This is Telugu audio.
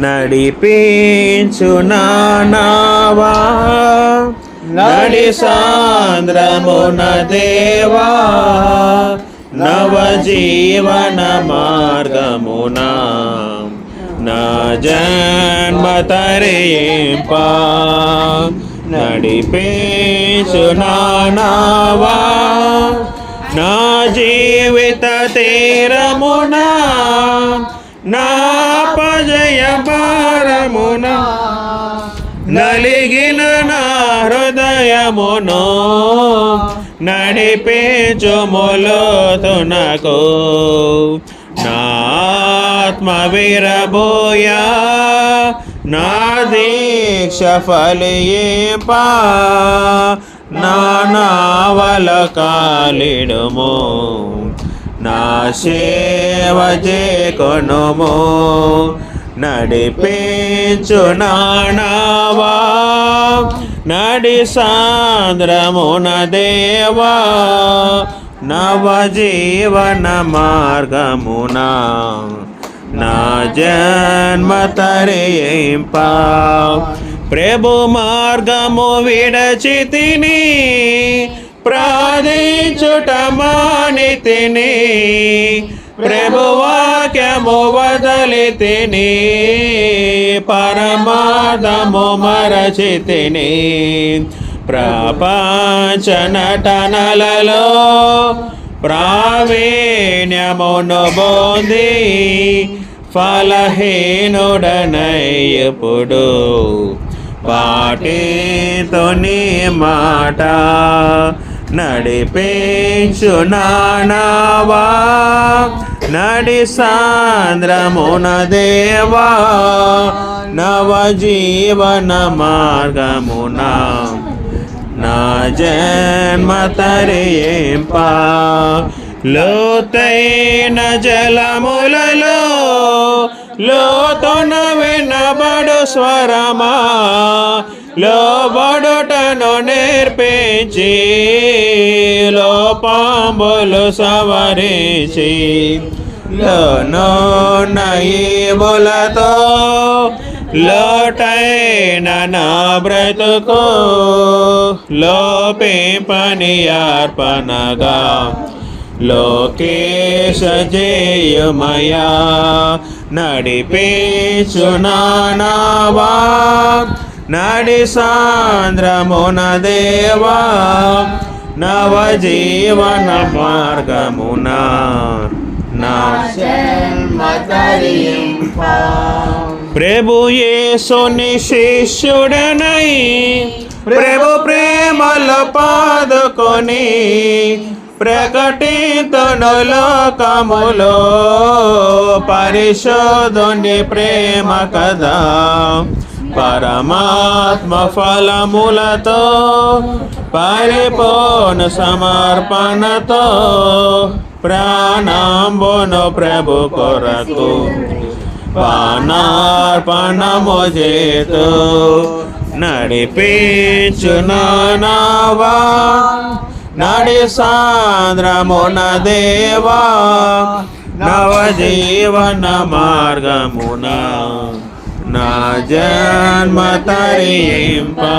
నడిపించు నావా నడి సాంద్రమున దేవా నవజీవన మార్గమునా నా జన్మ తరింపా నడిపించు నావా నా జీవిత తీరమునా నా పజయ భారమునా నలిగిన నా హృదయమును నడిపించుములోతునకు నా ఆత్మ విరబోయా నా దీక్ష ఫలింపా నా నావల కాలిడుము నా సేవ చేకొనుము నడిపించు నావా నడి సాంద్రమున దేవా నవజీవన మార్గమునా నా జన్మ తరింపా ప్రభు మార్గము విడచితిని ప్రార్థించుట మానితిని ప్రభు వాక్యము వదలితిని పరమార్థము మరచితిని ప్రపంచ నటనలలో ప్రావీణ్యమును బోంది ఫలహీనుడనయ్యప్పుడు పాటితో నీ మాట నడిపించు నావా నడి సాంద్రమున దేవా నవజీవన మార్గమునా నా జన్మ తరింపా లోతైన జలములలో లోతున వినబడు స్వరమా లోబడుటను నేర్పించి లోపాంబులు సవరించి లోనీములతో లోటైన నా బ్రతుకు లోపే పని అర్పణగా లోకేశ జయమయా నడిపించు నావా నడి సాంద్రమున దేవా నవజీవన మార్గమునా నా ప్రభు యేసుని శిష్యుడనై ప్రభు ప్రేమలో పాదుకొని ప్రకటింతును లోకములో పరిశోధుని ప్రేమ కదా పరమాత్మ ఫలములతో పరిపూర్ణ సమర్పణతో ప్రాణంబును ప్రభు కొరకు పానార్పణము చేతు నడిపించు నావా నడి సాంద్రమున దేవా నవజీవన మార్గమునా నా జన్మ తరింపా